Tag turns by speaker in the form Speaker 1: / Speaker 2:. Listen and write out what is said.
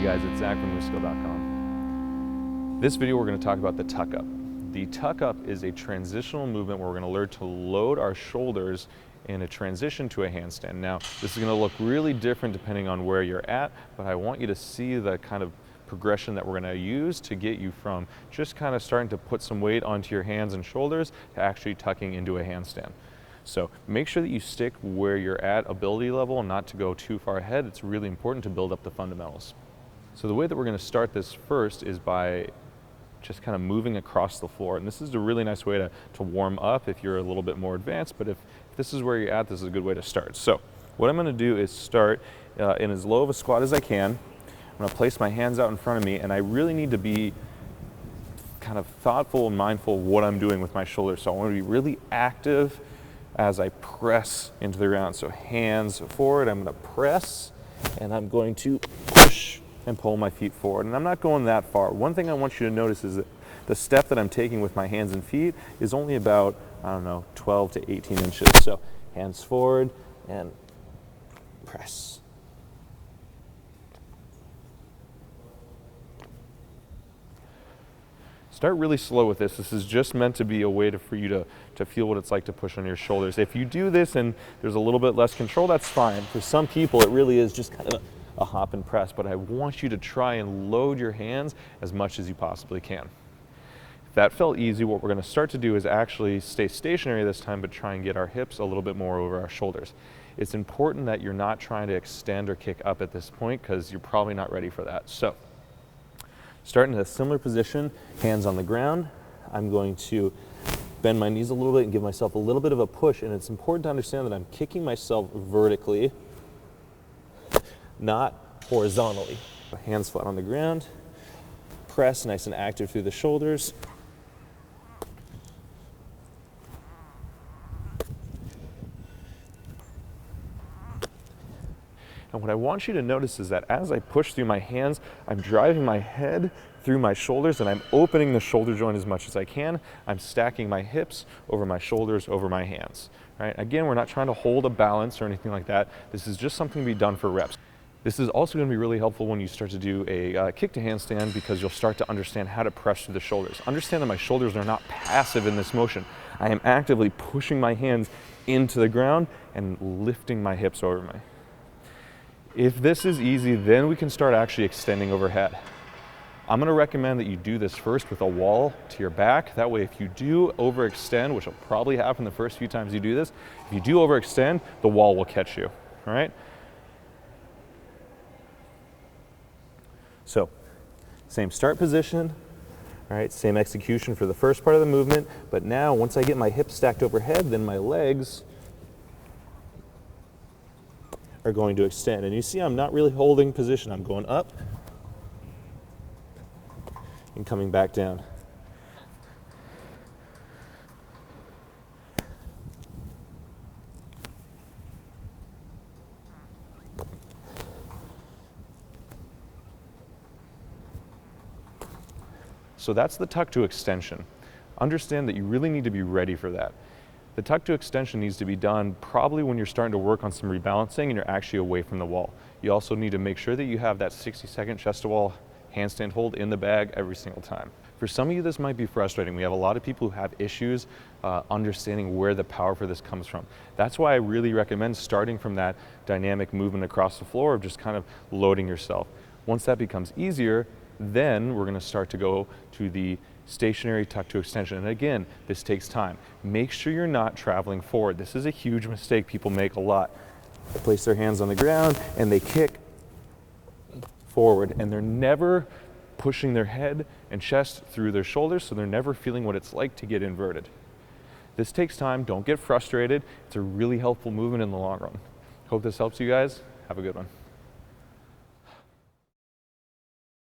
Speaker 1: guys, it's Zach from moveSKILL.com. This video we're going to talk about the tuck up. The tuck up is a transitional movement where we're going to learn to load our shoulders in a transition to a handstand. Now, this is going to look really different depending on where you're at, but I want you to see the kind of progression that we're going to use to get you from just kind of starting to put some weight onto your hands and shoulders to actually tucking into a handstand. So make sure that you stick where you're at ability level and not to go too far ahead. It's really important to build up the fundamentals. So the way that we're going to start this first is by just kind of moving across the floor. And this is a really nice way to warm up if you're a little bit more advanced, but if this is where you're at, this is a good way to start. So what I'm going to do is start in as low of a squat as I can. I'm going to place my hands out in front of me, and I really need to be kind of thoughtful and mindful of what I'm doing with my shoulders. So I want to be really active as I press into the ground. So hands forward, I'm going to press, and I'm going to push and pull my feet forward. And I'm not going that far. One thing I want you to notice is that the step that I'm taking with my hands and feet is only about, I don't know, 12 to 18 inches. So hands forward and press. Start really slow with this. This is just meant to be a way for you to feel what it's like to push on your shoulders. If you do this and there's a little bit less control, that's fine. For some people, it really is just kind of a hop and press, but I want you to try and load your hands as much as you possibly can. If that felt easy, what we're going to start to do is actually stay stationary this time, but try and get our hips a little bit more over our shoulders. It's important that you're not trying to extend or kick up at this point because you're probably not ready for that. So start in a similar position, hands on the ground. I'm going to bend my knees a little bit and give myself a little bit of a push, and it's important to understand that I'm kicking myself vertically, not horizontally. Hands flat on the ground, press nice and active through the shoulders. And what I want you to notice is that as I push through my hands, I'm driving my head through my shoulders and I'm opening the shoulder joint as much as I can. I'm stacking my hips over my shoulders, over my hands. Right? Again, we're not trying to hold a balance or anything like that. This is just something to be done for reps. This is also going to be really helpful when you start to do a kick to handstand because you'll start to understand how to press through the shoulders. Understand that my shoulders are not passive in this motion. I am actively pushing my hands into the ground and lifting my hips over me. If this is easy, then we can start actually extending overhead. I'm going to recommend that you do this first with a wall to your back. That way, if you do overextend, which will probably happen the first few times you do this, if you do overextend, the wall will catch you, all right? So, same start position, all right, same execution for the first part of the movement, but now once I get my hips stacked overhead, then my legs are going to extend. And you see I'm not really holding position. I'm going up and coming back down. So that's the tuck to extension. Understand that you really need to be ready for that. The tuck to extension needs to be done probably when you're starting to work on some rebalancing and you're actually away from the wall. You also need to make sure that you have that 60-second chest to wall handstand hold in the bag every single time. For some of you, this might be frustrating. We have a lot of people who have issues understanding where the power for this comes from. That's why I really recommend starting from that dynamic movement across the floor of just kind of loading yourself. Once that becomes easier, then we're going to start to go to the stationary tuck to extension. And again, this takes time. Make sure you're not traveling forward. This is a huge mistake people make a lot. They place their hands on the ground and they kick forward and they're never pushing their head and chest through their shoulders, so they're never feeling what it's like to get inverted. This takes time. Don't get frustrated. It's a really helpful movement in the long run. Hope this helps you guys. Have a good one.